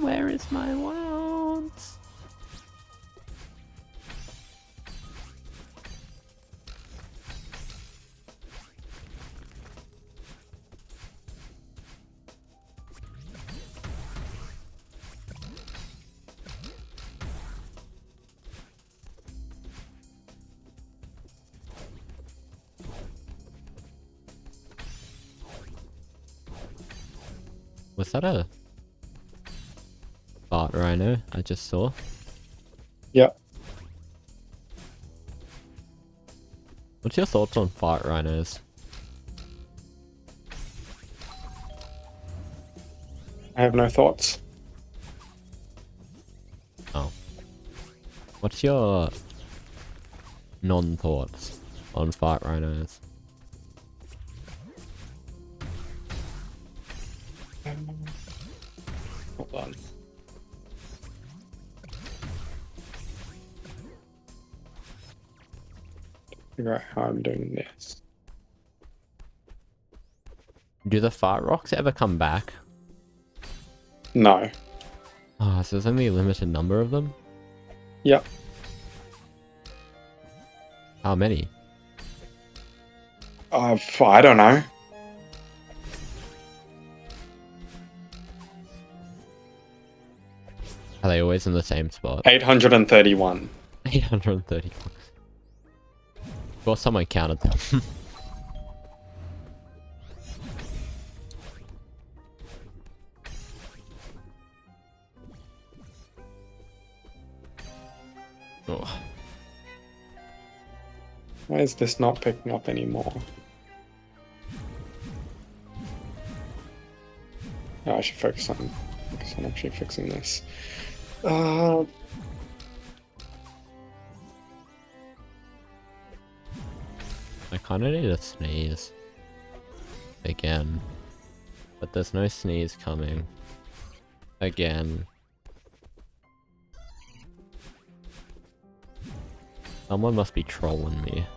Where is my world? Was that a fart rhino I just saw? Yep. What's your thoughts on fart rhinos? I have no thoughts. Oh. What's your non-thoughts on fart rhinos? Hold on. Figure out how I'm doing this. Do the fart rocks ever come back? No. Oh, so there's only a limited number of them? Yep. How many? I don't know. Are they always in the same spot? 831. 831. Well, someone counted them. Oh. Why is this not picking up anymore? Oh, I should focus on actually fixing this. I kind of need a sneeze. Again. But there's no sneeze coming. Again. Someone must be trolling me.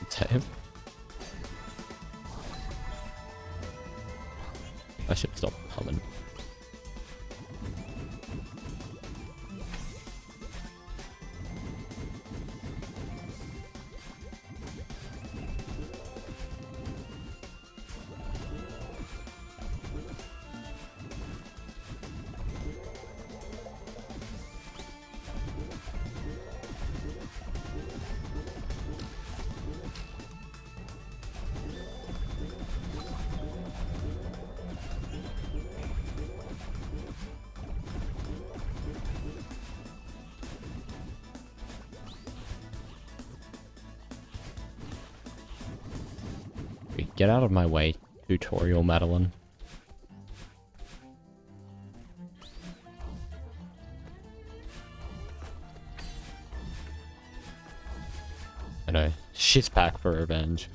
Save. I should stop humming. Get out of my way, tutorial Madeline. I know, she's back for revenge.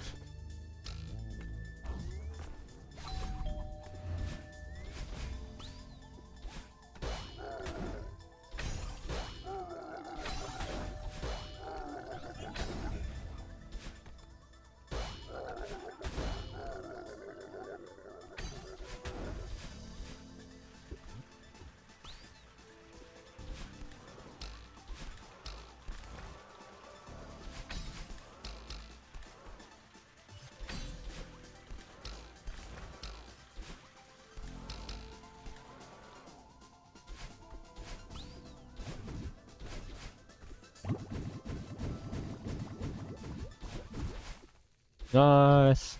Nice.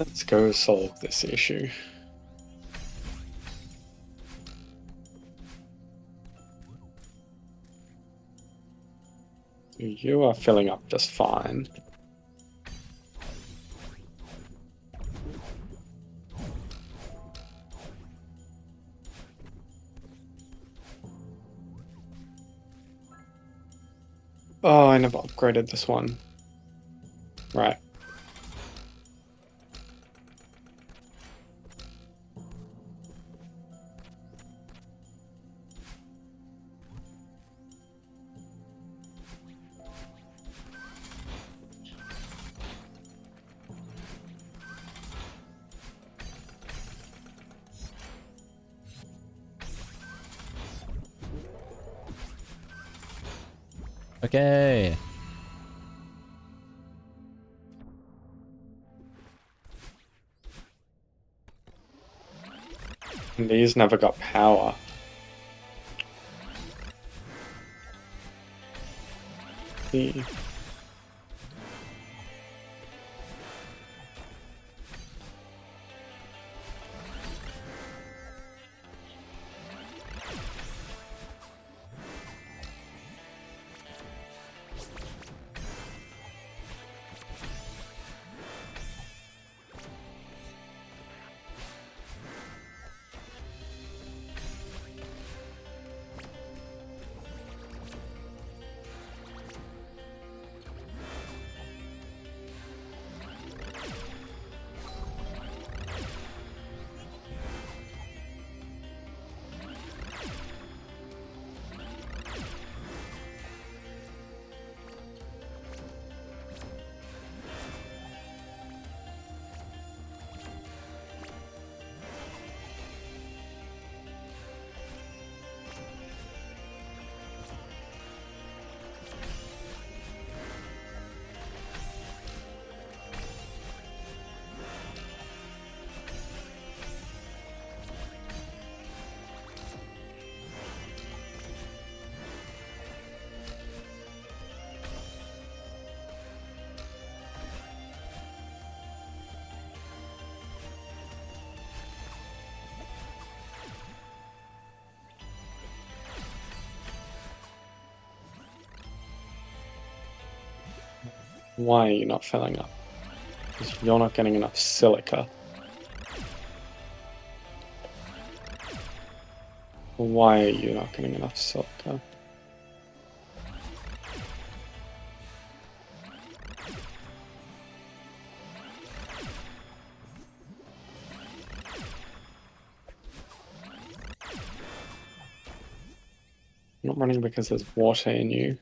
Let's go solve this issue. You are filling up just fine. Oh, I never upgraded this one. Right. Okay. And these never got power. The Why are you not filling up? Because you're not getting enough silica. Why are you not getting enough silica? I'm not running because there's water in you.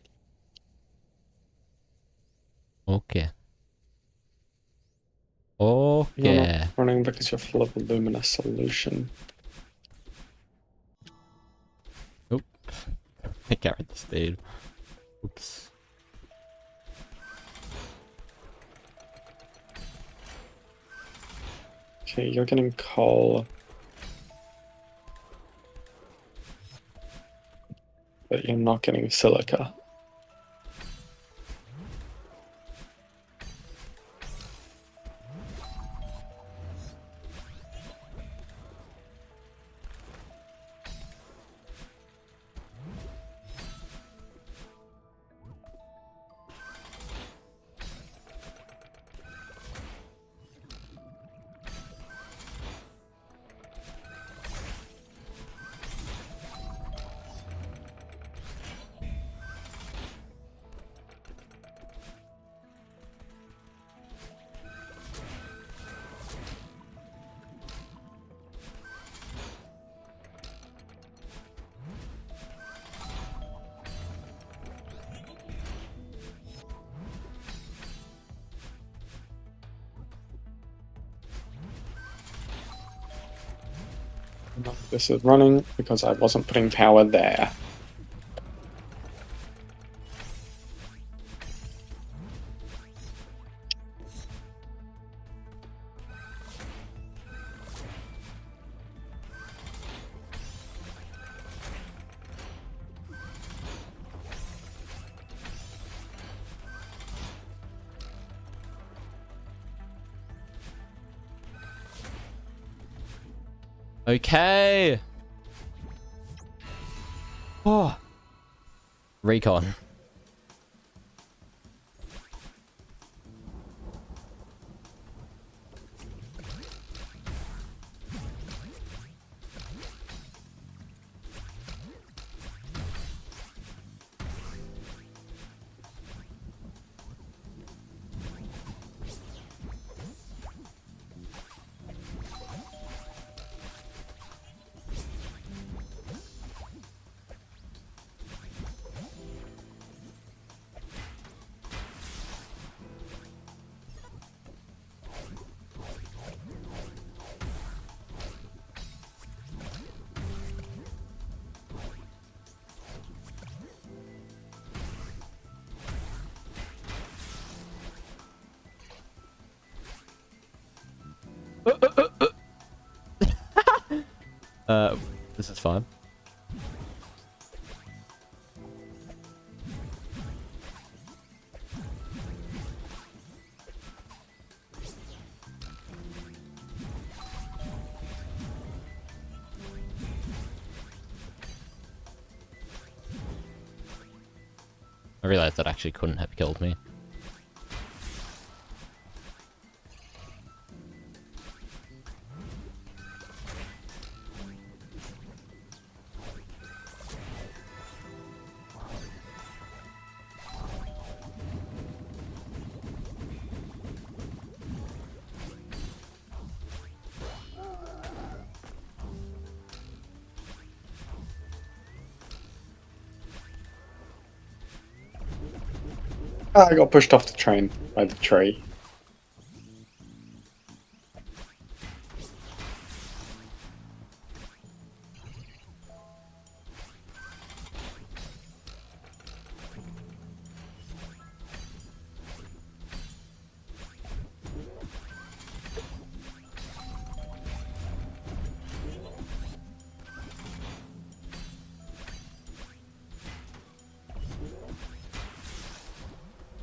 Okay. You're not Okay. running because you're full of luminous solution. Oop. I carried the spade. Oops. Okay, you're getting coal. But you're not getting silica. None of this is running because I wasn't putting power there. Okay. Oh. Recon. This is fun. I realized that actually couldn't have killed me. I got pushed off the train by the tree.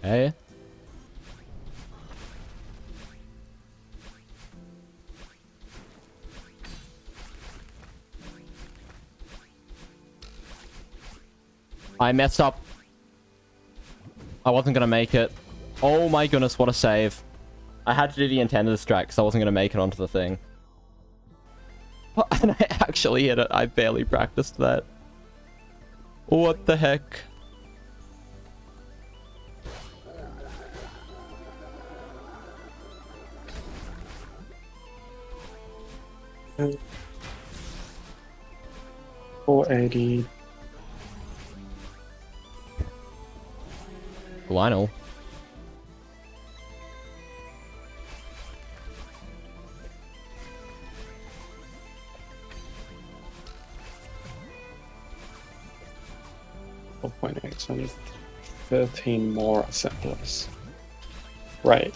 Hey. I messed up. I wasn't gonna make it. Oh my goodness, what a save. I had to do the intended distract because I wasn't gonna make it onto the thing. And I actually hit it. I barely practiced that. What the heck? Uh, 480. Lionel. So I need 13 more assemblers. Right.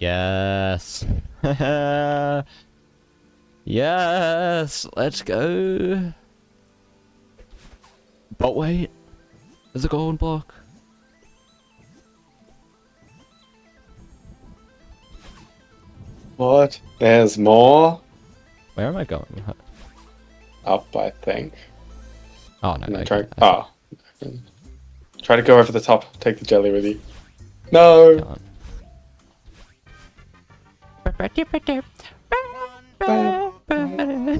Yes. Yes. Let's go. But wait. There's a golden block. What? There's more? Where am I going? Up, I think. Oh, no. And then Okay. Try to go over the top. Take the jelly with you. No! Can't.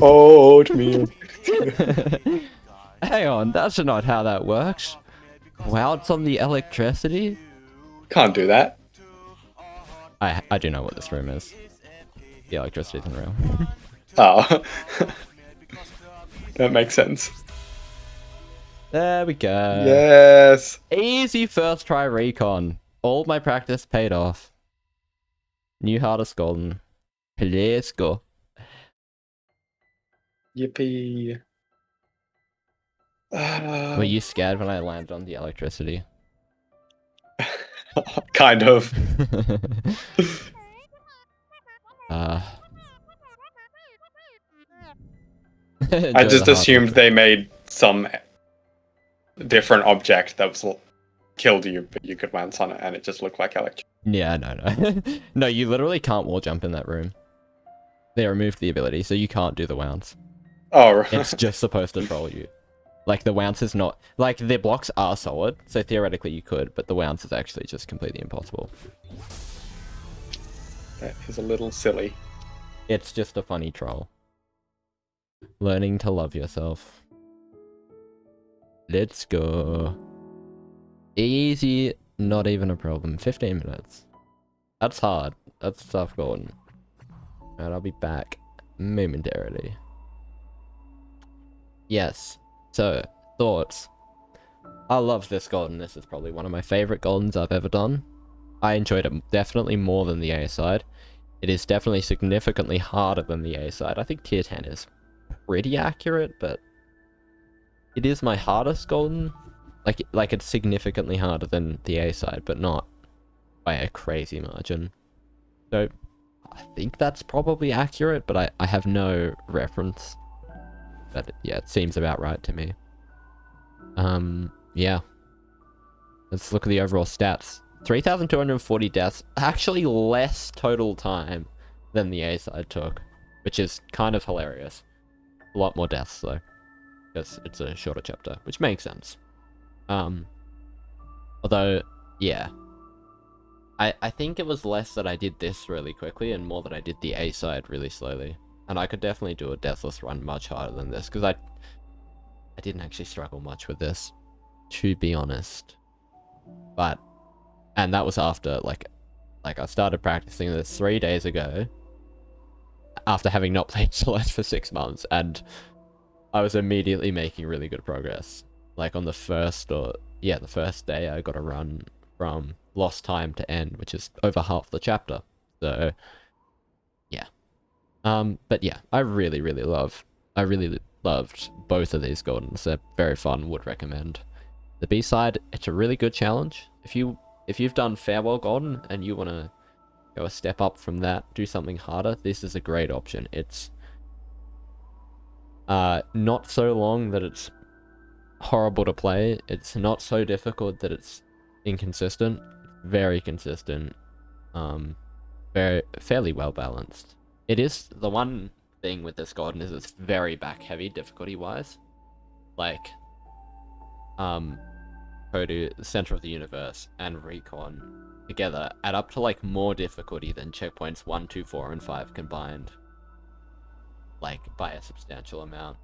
Oatmeal. Hang on, that's not how that works. Wow, it's on the electricity? Can't do that. I do know what this room is. The electricity isn't real. Oh. That makes sense. There we go. Yes. Easy first try recon. All my practice paid off. New hardest golden. Let's go. Yippee. Were you scared when I landed on the electricity? Kind of. uh, I just assumed they made some different object that was killed you, but you could bounce on it, and it just looked like electricity. Yeah, no. No, you literally can't wall jump in that room. They removed the ability, so you can't do the wounds. Oh, right. It's just supposed to troll you. Like, the wounce is not... Like, the blocks are solid, so theoretically you could, but the wounce is actually just completely impossible. That is a little silly. It's just a funny troll. Learning to love yourself. Let's go. Easy, not even a problem. 15 minutes. That's hard. That's tough going. And I'll be back momentarily. Yes. So, thoughts. I love this golden. This is probably one of my favorite goldens I've ever done. I enjoyed it definitely more than the A side. It is definitely significantly harder than the A side. I think tier 10 is pretty accurate, but it is my hardest golden. Like it's significantly harder than the A side, but not by a crazy margin. So I think that's probably accurate, but I have no reference. But yeah, it seems about right to me. Yeah. Let's look at the overall stats. 3,240 deaths. Actually less total time than the A side took, which is kind of hilarious. A lot more deaths though, because it's a shorter chapter, which makes sense. Although, yeah. I think it was less that I did this really quickly and more that I did the A side really slowly. And I could definitely do a Deathless run much harder than this, because I didn't actually struggle much with this, to be honest. But, and that was after, like I started practicing this 3 days ago, after having not played Celeste for 6 months, and I was immediately making really good progress. Like on the first day I got a run from lost time to end, which is over half the chapter. So, yeah. But yeah, I really loved both of these Goldens. They're very fun, would recommend. The B-side, it's a really good challenge. If you've done Farewell Golden and you want to go a step up from that, do something harder, this is a great option. It's not so long that it's horrible to play. It's not so difficult that it's inconsistent. It's very consistent. Fairly well balanced. It is the one thing with this Golden is it's very back heavy difficulty wise. Like Kodu, the Center of the Universe, and Recon together add up to like more difficulty than checkpoints 1, 2, 4, and 5 combined. Like by a substantial amount.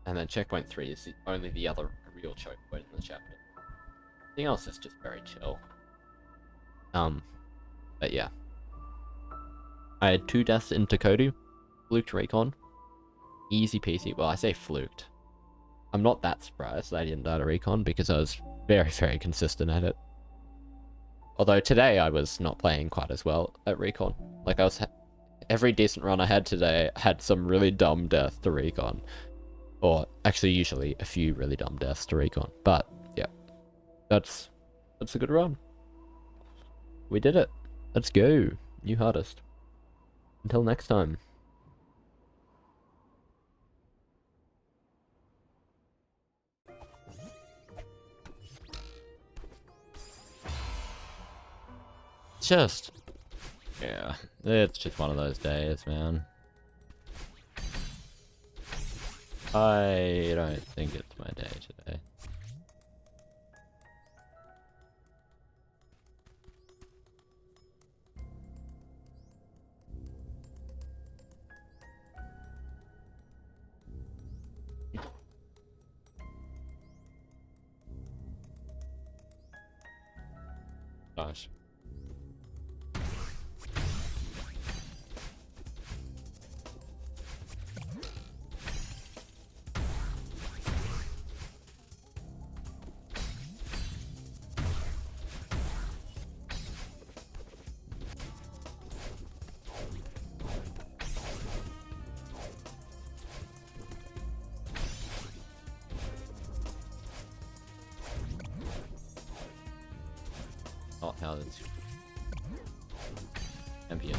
And then checkpoint 3 is only the other real choke point in the chapter. Everything else is just very chill. But yeah. I had 2 deaths in Takodu. Fluked Recon. Easy peasy. Well, I say fluked. I'm not that surprised that I didn't die to Recon because I was very consistent at it. Although today I was not playing quite as well at Recon. Like every decent run I had today had some really dumb death to Recon. Or actually usually a few really dumb deaths to Recon. But yeah. That's a good run. We did it. Let's go. New hardest. Until next time. Yeah, it's just one of those days, man. I don't think it's my day today. Gosh. Oh, hell, it's champion.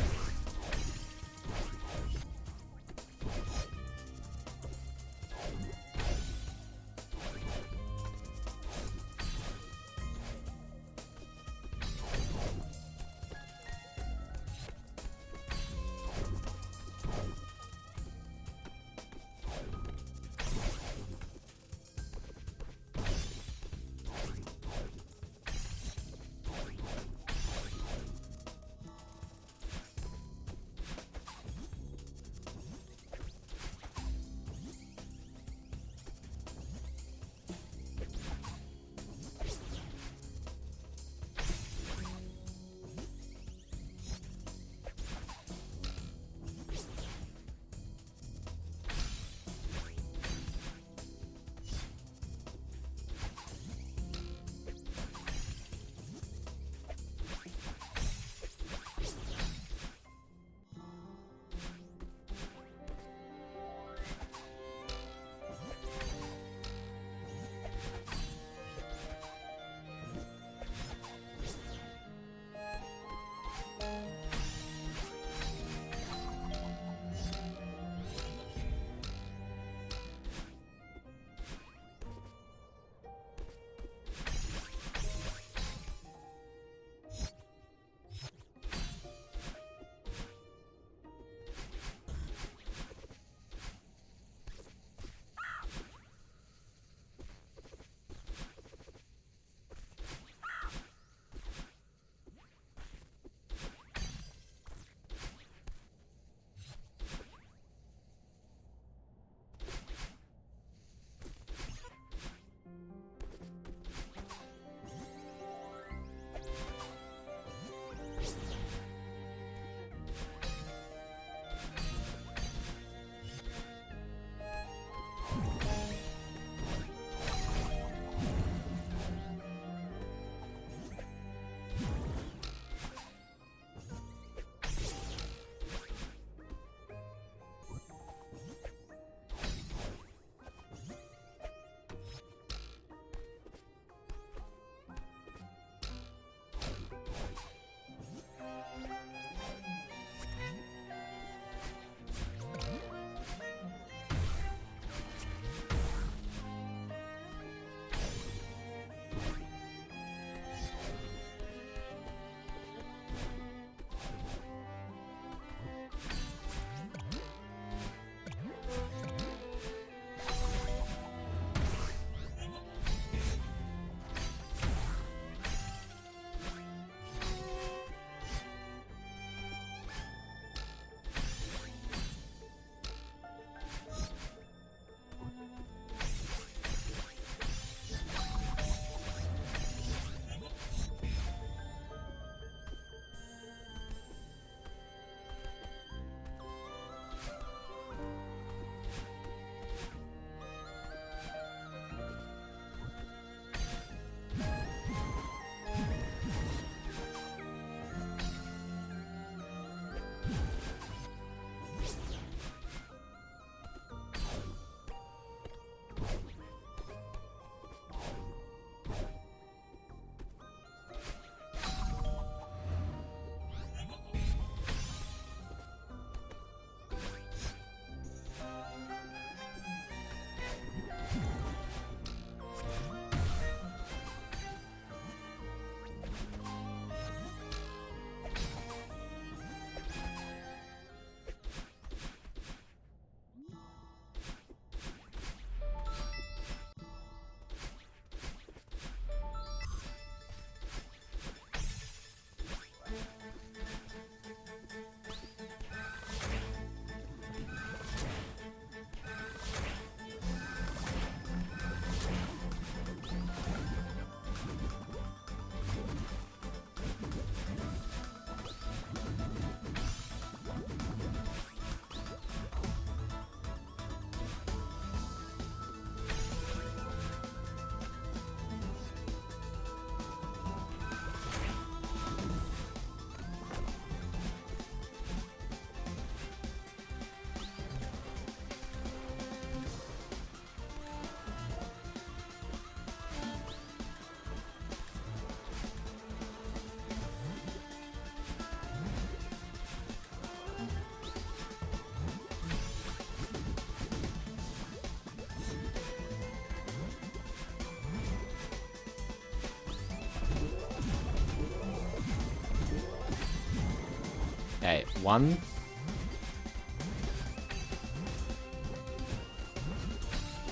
Okay, 1.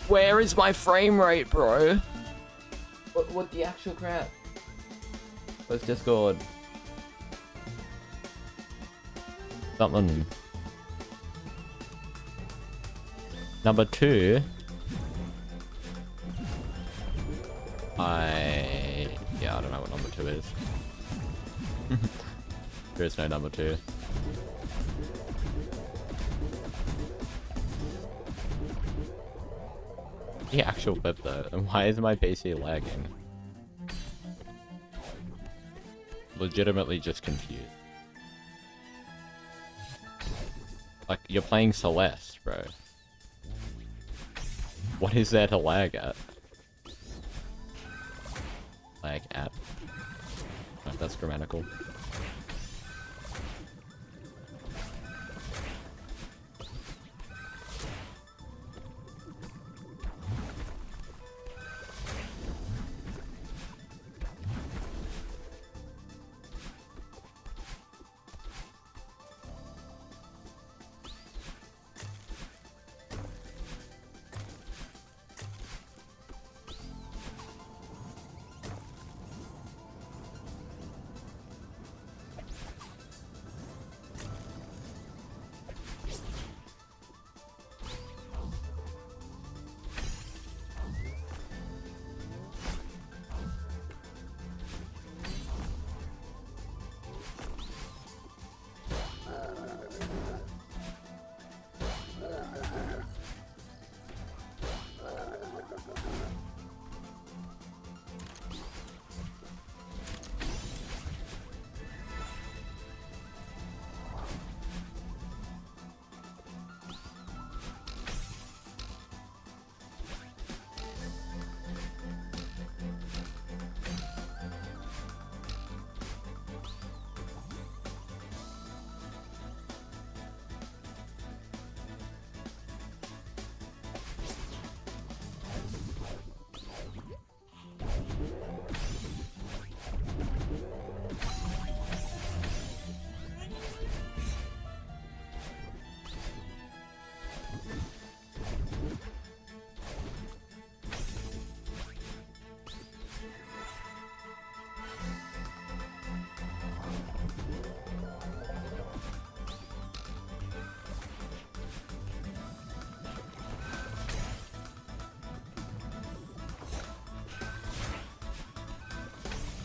Where is my frame rate, bro? What the actual crap? Where's Discord? Something. Number 2. Yeah, I don't know what number 2 is. There is no number 2. The actual flip though, and why is my PC lagging? Legitimately just confused. Like, you're playing Celeste, bro. What is there to lag at? Lag at. Oh, that's grammatical.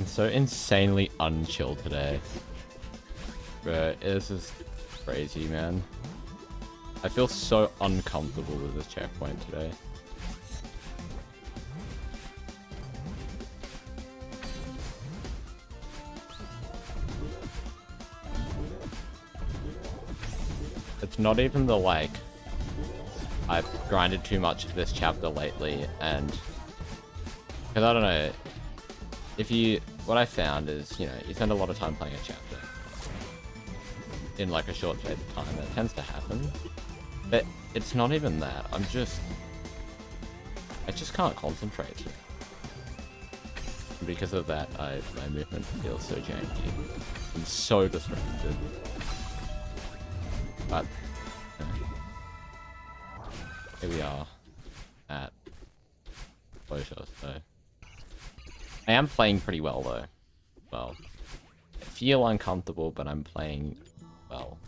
I'm so insanely unchill today. Bro, this is crazy, man. I feel so uncomfortable with this checkpoint today. It's not even the, like, I've grinded too much of this chapter lately, and... Because I don't know, if you... What I found is, you know, you spend a lot of time playing a chapter in, like, a short period of time, and it tends to happen. But it's not even that, I just can't concentrate. Because of that, my movement feels so janky. I'm so distracted. But here we are at closure, so I am playing pretty well though. Well, I feel uncomfortable, but I'm playing well.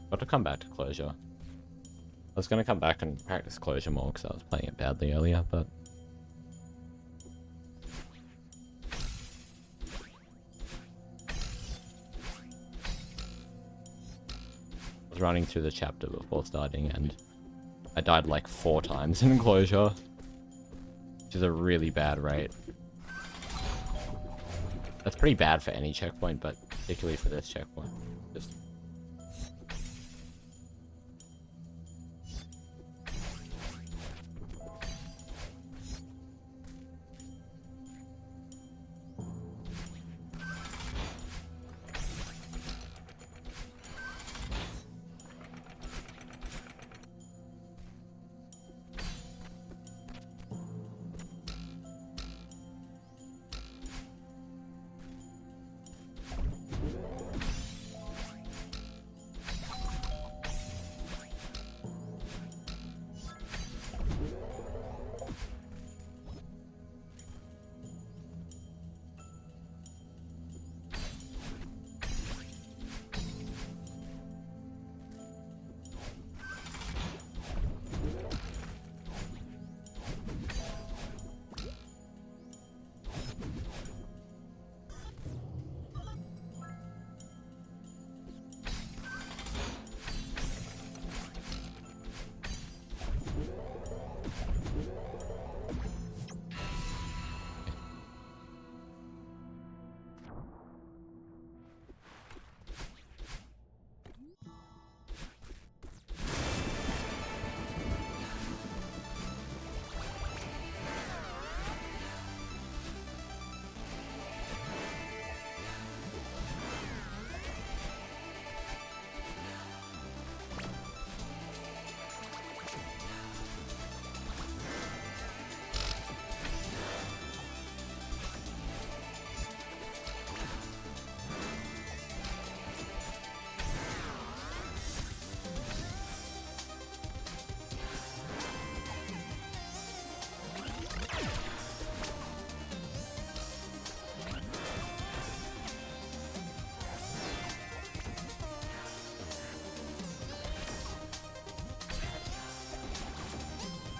Got to come back to closure. I was gonna come back and practice closure more because I was playing it badly earlier, but I was running through the chapter before starting and I died like 4 times in closure, which is a really bad rate. That's pretty bad for any checkpoint, but particularly for this checkpoint. Just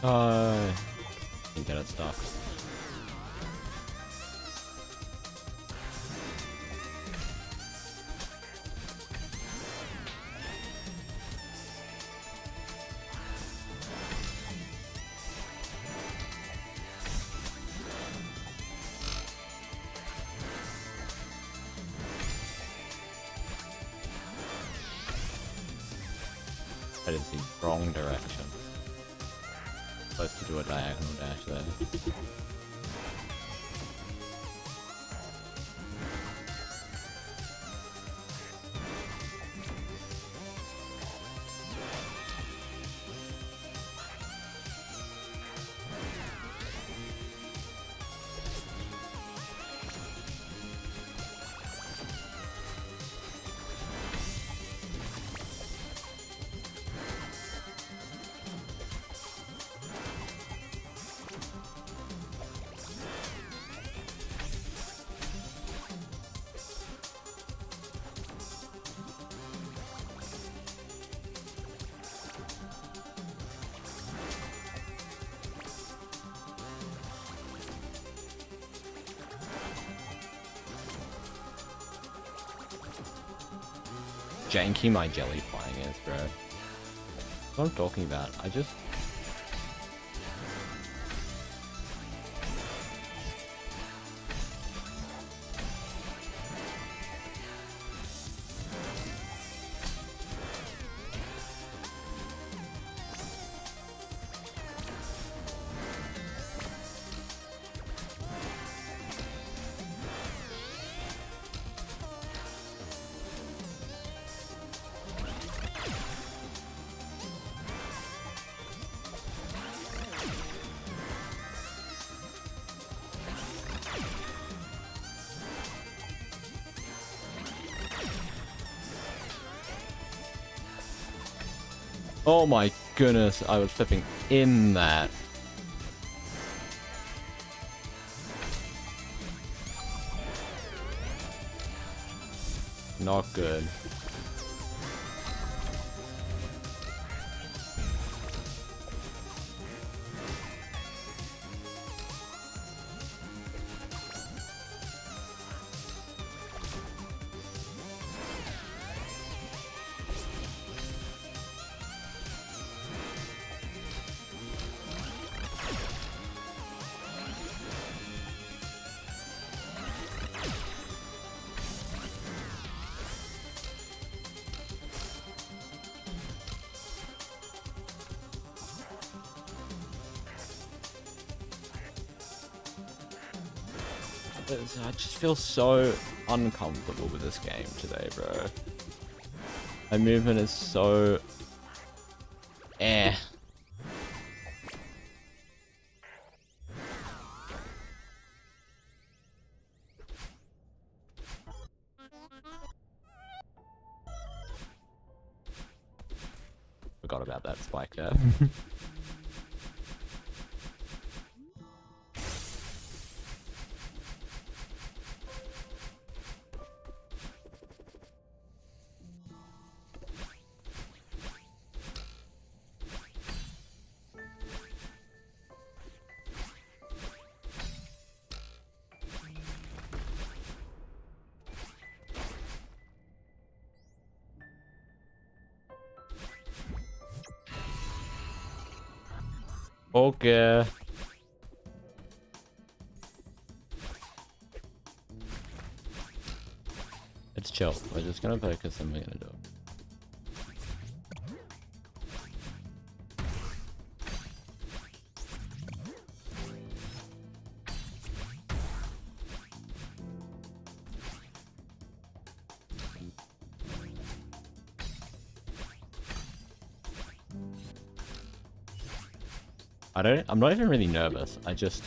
Didn't get it stuck. That is the wrong direction. Supposed to do a diagonal dash there. Janky my jelly flying is, bro. That's what I'm talking about. I just... Oh my goodness, I was flipping in that. Not good. I just feel so uncomfortable with this game today, bro. My movement is so... eh. Forgot about that spike there. Okay. It's chill. We're just gonna focus and we're gonna do it. I'm not even really nervous. I just,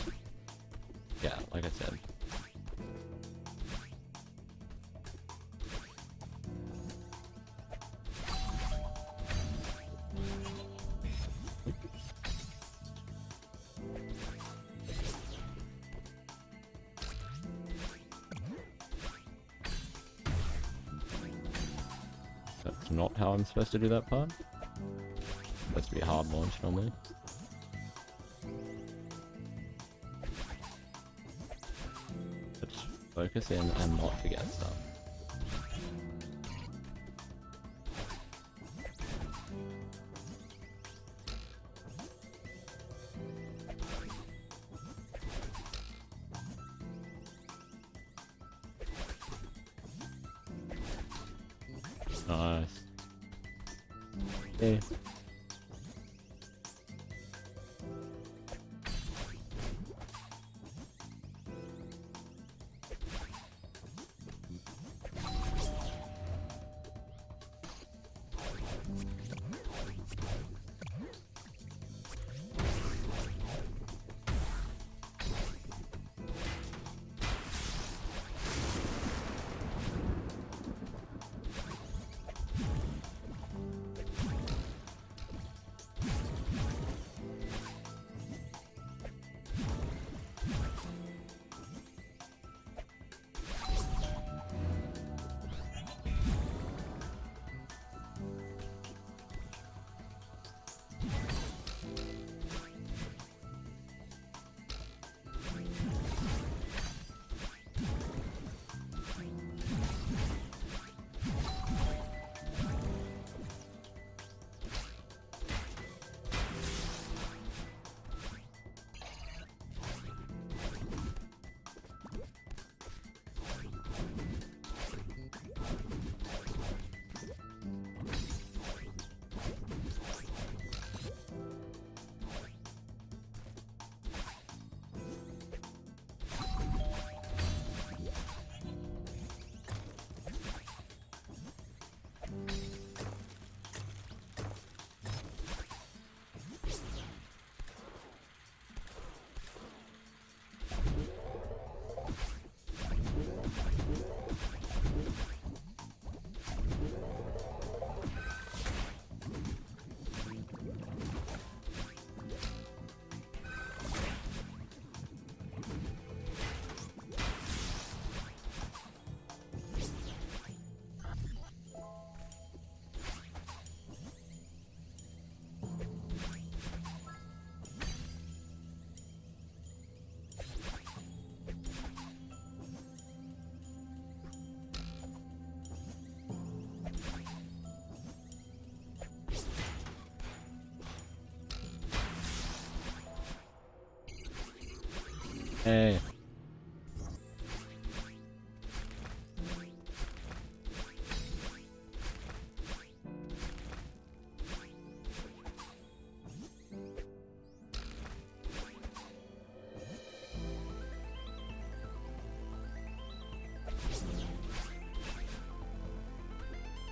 yeah, like I said. That's not how I'm supposed to do that part. It's supposed to be a hard launch normally. Focus in and not forget stuff. Nice. Yeah. Hey.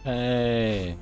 Hey.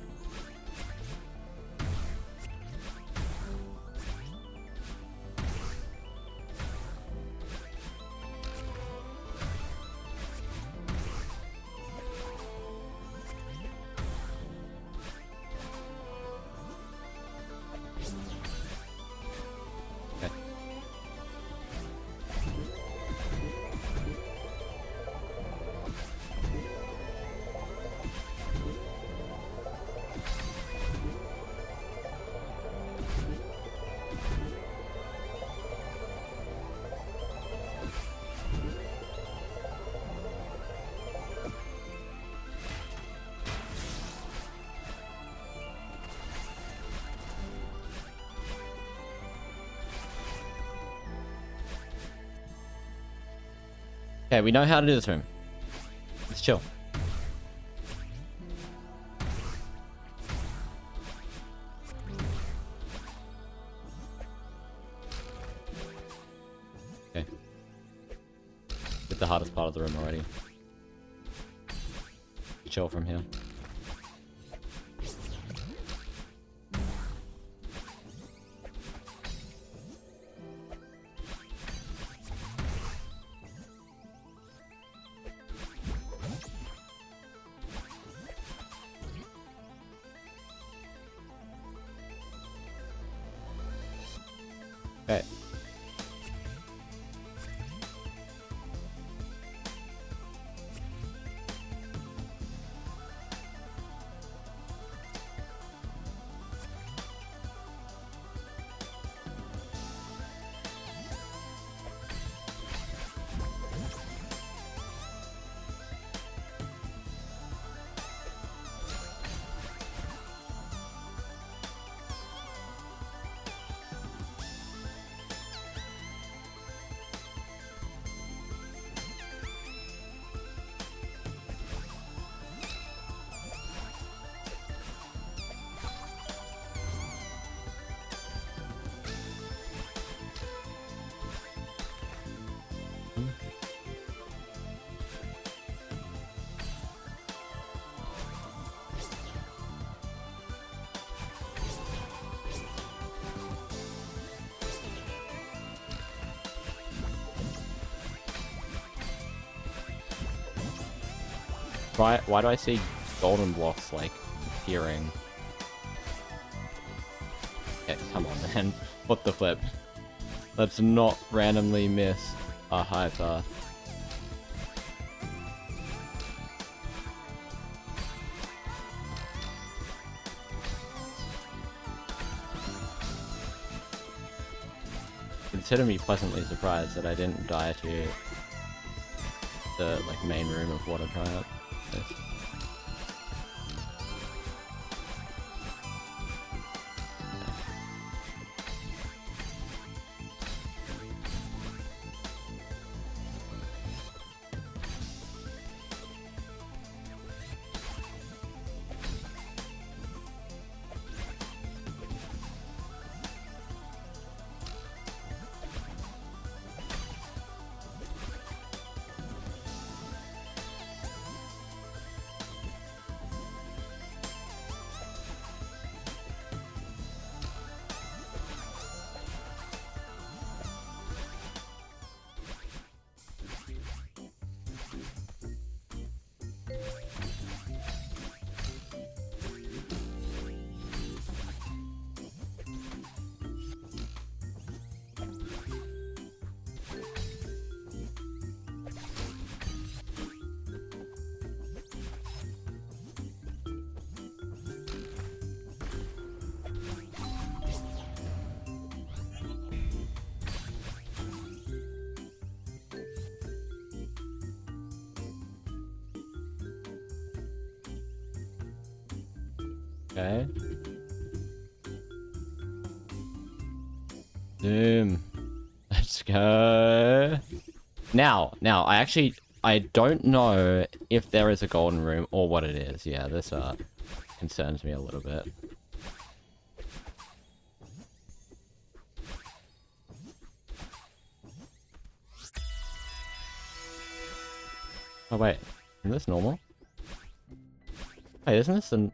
Okay, we know how to do this room. Let's chill. Okay. Did the hardest part of the room already. Chill from here. Okay. Why do I see golden blocks, like, appearing? Okay, come on, man. What the flip? Let's not randomly miss a high path. Consider me pleasantly surprised that I didn't die to the, like, main room of water triad. Okay. Zoom. Let's go. Now, I don't know if there is a golden room or what it is. Yeah, this concerns me a little bit. Oh wait, is this normal? Hey, isn't this the...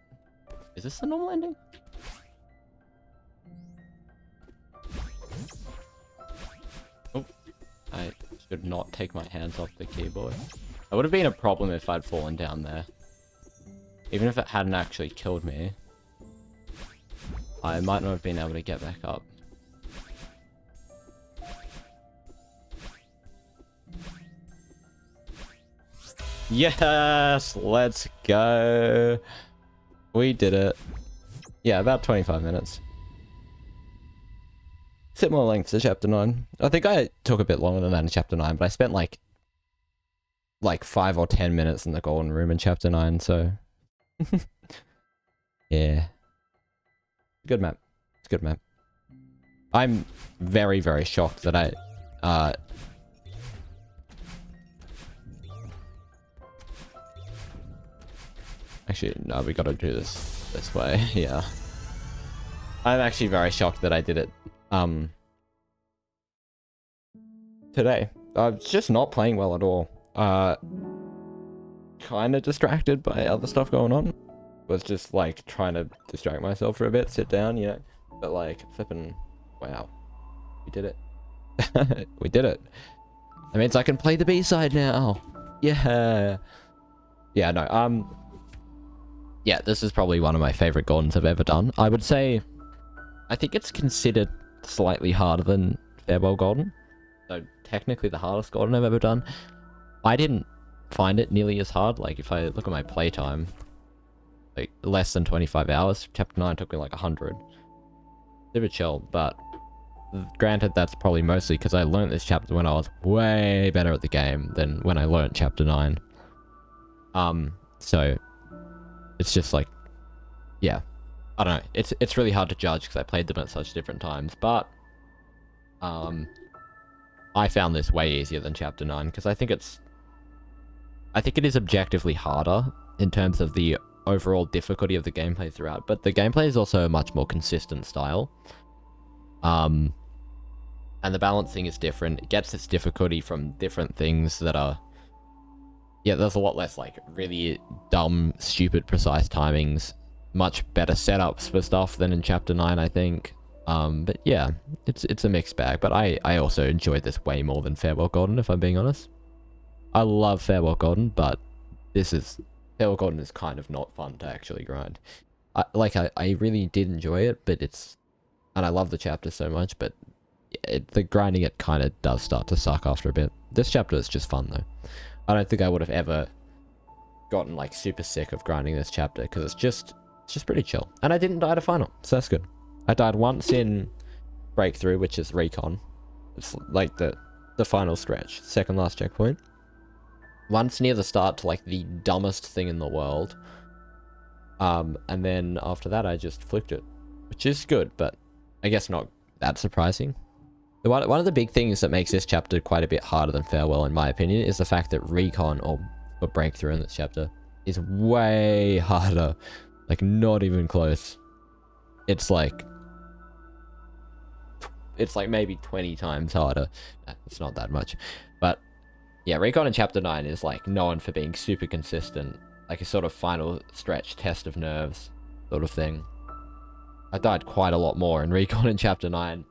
Is this the normal ending? Oh, I should not take my hands off the keyboard. It would have been a problem if I'd fallen down there. Even if it hadn't actually killed me, I might not have been able to get back up. Yes! Let's go! We did it. Yeah, about 25 minutes. Similar length to chapter 9. I think I took a bit longer than that in chapter 9, but I spent like 5 or 10 minutes in the golden room in chapter 9, so... Yeah. Good map. It's a good map. I'm very, very shocked that I... Actually, no, we gotta do this way, yeah. I'm actually very shocked that I did it, today. I was just not playing well at all. Kinda distracted by other stuff going on. Was just, like, trying to distract myself for a bit, sit down, you know. But, like, flipping, wow. We did it. We did it. That means I can play the B-side now. Yeah. Yeah, no, yeah, this is probably one of my favorite Gordons I've ever done. I would say, I think it's considered slightly harder than Farewell Golden. So technically the hardest Golden I've ever done. I didn't find it nearly as hard. Like if I look at my playtime, like less than 25 hours. Chapter 9 took me like 100. Super chill, but granted that's probably mostly because I learned this chapter when I was way better at the game than when I learned chapter 9. So it's just like, yeah, I don't know. It's really hard to judge because I played them at such different times, but I found this way easier than chapter 9 because I think it is objectively harder in terms of the overall difficulty of the gameplay throughout, but the gameplay is also a much more consistent style. And the balancing is different. It gets its difficulty from different things that are... Yeah, there's a lot less, like, really dumb, stupid, precise timings. Much better setups for stuff than in Chapter 9, I think. But yeah, it's a mixed bag. But I also enjoyed this way more than Farewell Golden, if I'm being honest. I love Farewell Golden, but this is Pale Golden is kind of not fun to actually grind. I really did enjoy it, but and I love the chapter so much, but the grinding it kind of does start to suck after a bit. This chapter is just fun though. I don't think I would have ever gotten like super sick of grinding this chapter because it's just pretty chill. And I didn't die to final, so that's good. I died once in Breakthrough, which is Recon. It's like the final stretch, second last checkpoint. Once near the start to like the dumbest thing in the world. And then after that I just flicked it, which is good, but I guess not that surprising. One of the big things that makes this chapter quite a bit harder than Farewell, in my opinion, is the fact that Recon, or Breakthrough in this chapter, is way harder. Like, not even close. It's like maybe 20 times harder. It's not that much. But, yeah, Recon in Chapter 9 is, like, known for being super consistent. Like a sort of final stretch test of nerves sort of thing. I died quite a lot more in Recon in Chapter 9.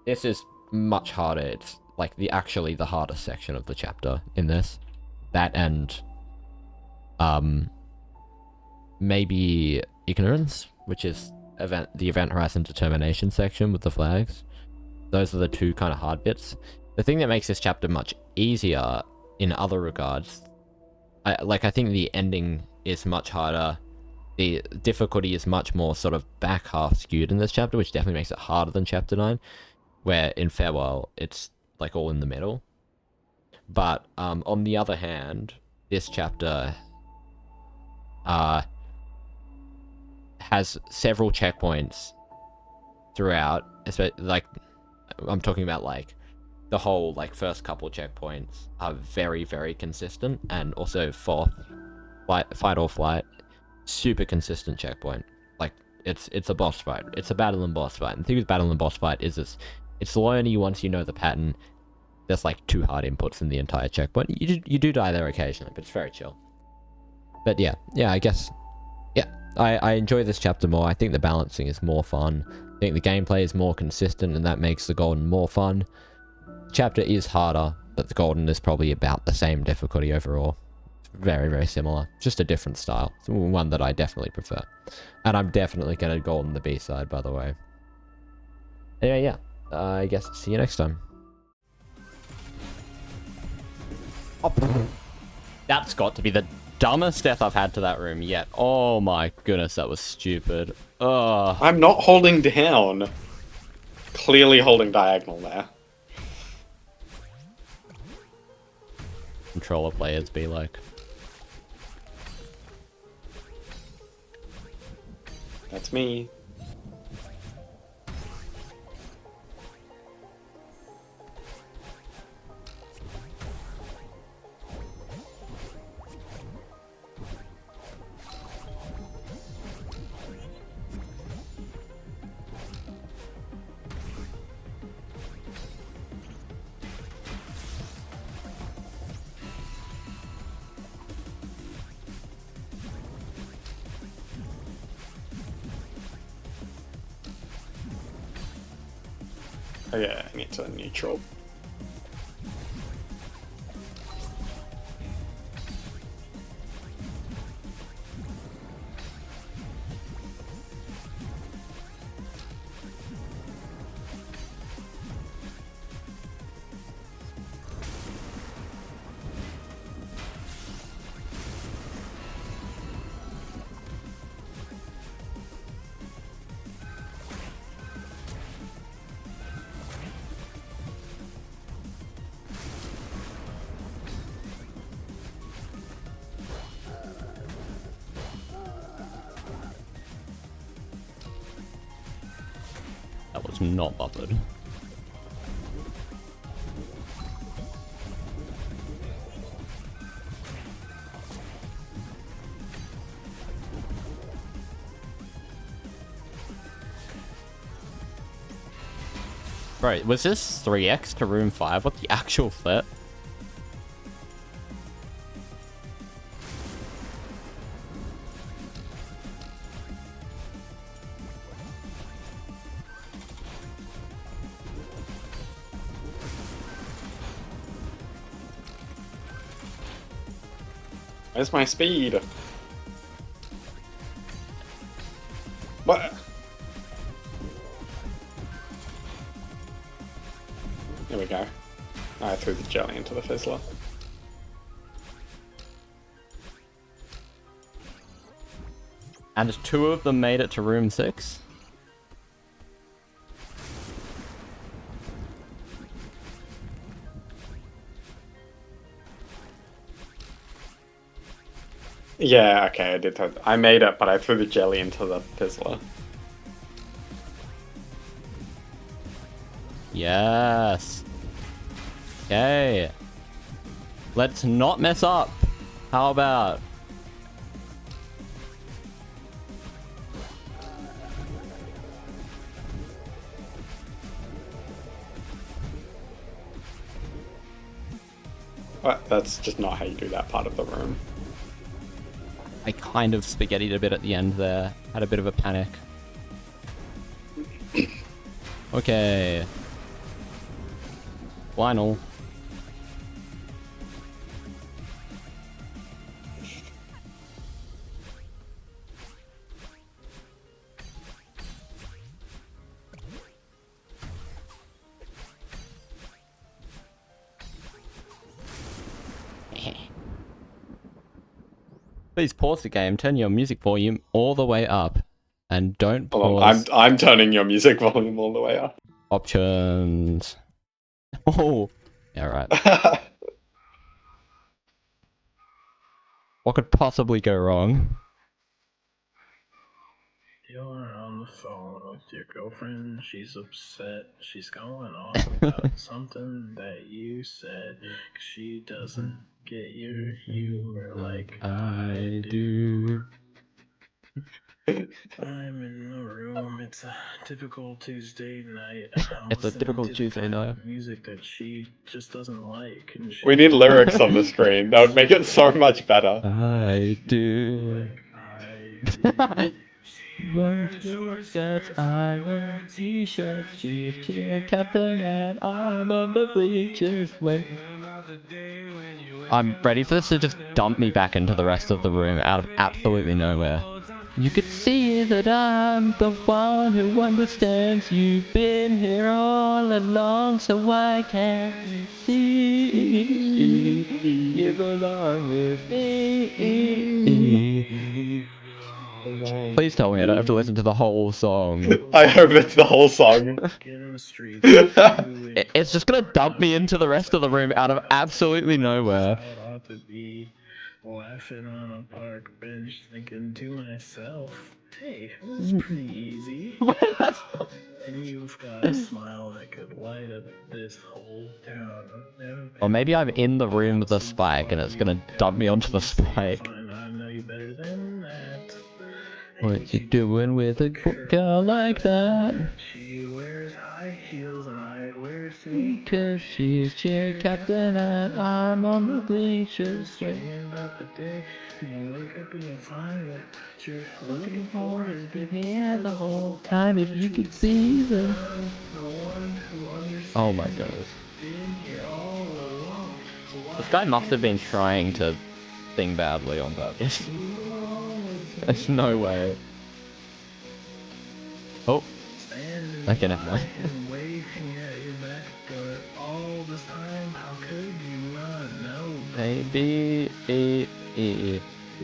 This is much harder. It's like actually the hardest section of the chapter in this. That and maybe Ignorance, which is the Event Horizon Determination section with the flags. Those are the two kind of hard bits. The thing that makes this chapter much easier in other regards, I think the ending is much harder. The difficulty is much more sort of back half skewed in this chapter, which definitely makes it harder than Chapter 9. Where in Farewell, it's like all in the middle. But on the other hand, this chapter has several checkpoints throughout. Like, I'm talking about like the whole like first couple checkpoints are very, very consistent, and also fourth, fight or flight, super consistent checkpoint. Like it's a boss fight. It's a battle and boss fight. And the thing with battle and boss fight is it's learning once you know the pattern. There's like 2 hard inputs in the entire checkpoint. You do die there occasionally, but it's very chill. But yeah, I guess, yeah, I enjoy this chapter more. I think the balancing is more fun. I think the gameplay is more consistent, and that makes the Golden more fun. The chapter is harder, but the Golden is probably about the same difficulty overall. It's very, very similar, just a different style. It's one that I definitely prefer. And I'm definitely going to Golden the B-side, by the way. Anyway, yeah. I guess see you next time. Oh, that's got to be the dumbest death I've had to that room yet. Oh my goodness, that was stupid. Ugh. I'm not holding down. Clearly holding diagonal there. Controller players be like. That's me. Oh yeah, I need to neutral. That was not bothered. Right, was this 3x to room 5? What the actual flip? Where's my speed? Here we go. I threw the jelly into the fizzler. And 2 of them made it to room 6. Yeah, okay, I did throw. I made it, but I threw the jelly into the fizzler. Yes. Okay. Let's not mess up. How about? But that's just not how you do that part of the room. I kind of spaghettied a bit at the end there. Had a bit of a panic. Okay. Final. Please pause the game, turn your music volume all the way up, and don't pause. I'm turning your music volume all the way up. Options. Oh, yeah, right. What could possibly go wrong? You're on the phone with your girlfriend, she's upset, she's going off about something that you said, 'cause she doesn't get your humor like I do. I'm in the room, it's a typical Tuesday night. It's a typical Tuesday night. Music that she just doesn't like. And We need lyrics on the screen. That would make it so much better. I do. I Wear shorts, I wear t-shirts, she's cheer captain, and I'm on the bleachers. I'm ready for this to just dump me back into the rest of the room out of absolutely nowhere. You could see that I'm the one who understands. You've been here all along, so why can't you see? You belong with me. Please tell me I don't have to listen to the whole song. I hope it's the whole song. It's just gonna dump me into the rest of the room out of absolutely nowhere. Laughing on a park bench, thinking to myself, hey, this is pretty easy. And you've got a smile that could light up this whole town. Or maybe I'm in the room with the spike and it's gonna dump me onto the spike. I know you better than that. What you doing with a girl like that? She wears high heels and I wear sneakers. Cause she's cheer captain and I'm on the bleachers. Dreaming about the day when you wake up and you find that you're looking for has been here the whole time. If you could see the one who understands. Oh my god. Been here all along. This guy must have been trying to sing badly on purpose. There's no way. Oh. Okay, never mind. Baby,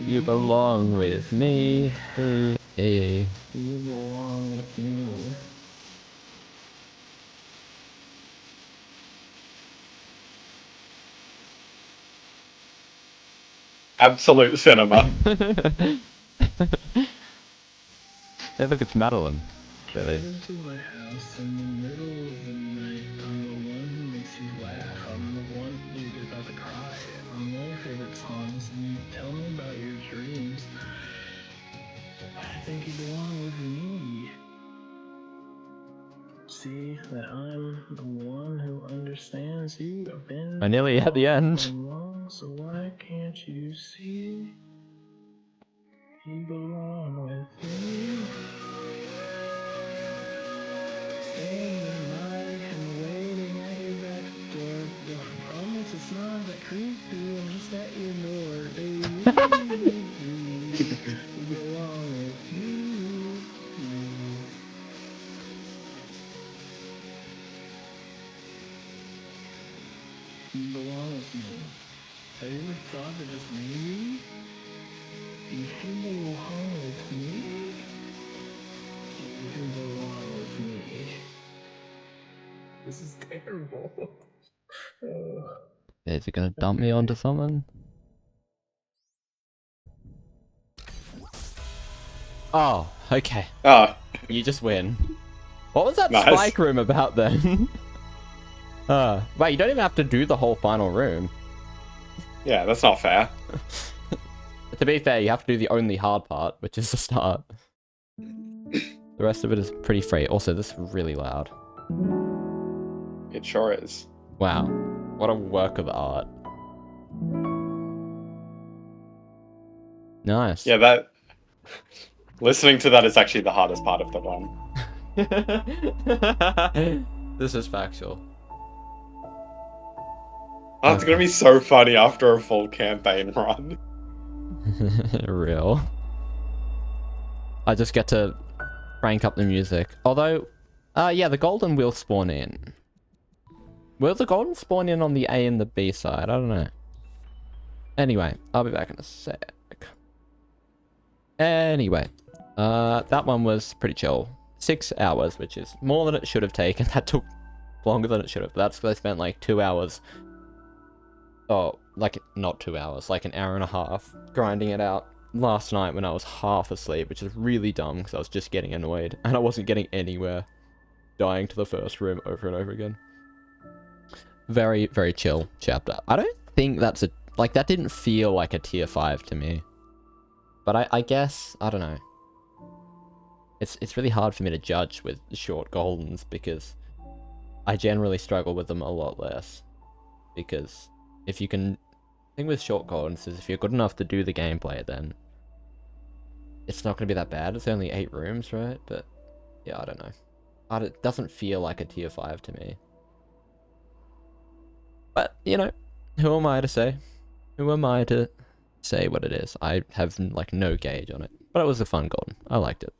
you belong with me. You belong with me. Absolute cinema. Hey, look, it's Madeline. Really. Into my house in the middle of the night. I'm the one who makes you laugh. I'm the one who gets about to cry. I'm your favorite songs, and you tell me about your dreams. I think you belong with me. See that I'm the one who understands you. I've been I'm nearly at the end. long, so why can't you see? You belong with me. Standing right and waiting at your back door. I promise it's not that creepy. I'm just at your door, baby. You belong with me. You belong with me. Have you ever thought that just maybe you can belong with me? You can belong with me. This is terrible. Is it gonna dump me onto someone? Oh, okay. Ah, You just win. What was that Nice. spike room about then? Wait, you don't even have to do the whole final room. yeah, that's not fair. To be fair, you have to do the only hard part, which is the start. The rest of it is pretty free. Also, this is really loud. It sure is. Wow. What a work of art. Nice. Yeah, that... Listening to that is actually the hardest part of the one. This is factual. Oh, it's gonna be so funny after a full campaign run. Real. I just get to crank up the music. Although, yeah, the golden will spawn in. Will the golden spawn in on the A and the B side? I don't know. Anyway, I'll be back in a sec. Anyway, that one was pretty chill. 6 hours, which is more than it should have taken. That took longer than it should have. That's because I spent like 2 hours. Oh, like, not 2 hours, like an hour and a half grinding it out last night when I was half asleep, which is really dumb because I was just getting annoyed and I wasn't getting anywhere, dying to the first room over and over again. Very, very chill chapter. I don't think that's a, like, that didn't feel like a tier 5 to me. But I guess, I don't know. It's really hard for me to judge with short goldens because I generally struggle with them a lot less. Because if you can... The thing with short goldens is if you're good enough to do the gameplay, then it's not going to be that bad. It's only 8 rooms, right? But yeah, I don't know. It doesn't feel like a tier 5 to me. But, you know, who am I to say? Who am I to say what it is? I have, like, no gauge on it. But it was a fun golden. I liked it.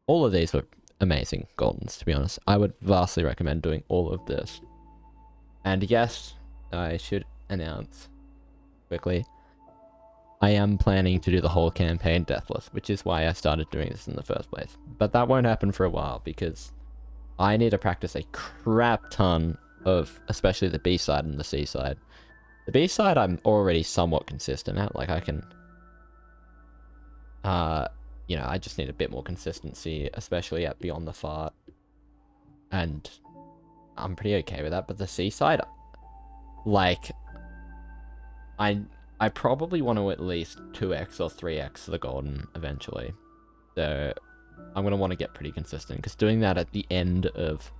All of these were amazing goldens, to be honest. I would vastly recommend doing all of this. And yes, I should announce quickly, I am planning to do the whole campaign Deathless, which is why I started doing this in the first place. But that won't happen for a while, because I need to practice a crap ton of, especially the B side and the C side. The B side I'm already somewhat consistent at, like I can, you know, I just need a bit more consistency, especially at Beyond the Fart. And I'm pretty okay with that, but the C side, like, I probably want to at least 2x or 3x the golden eventually. So I'm going to want to get pretty consistent, because doing that at the end of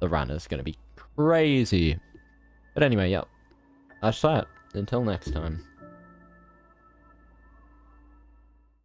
the run is going to be crazy. But anyway, yep. That's that. Until next time.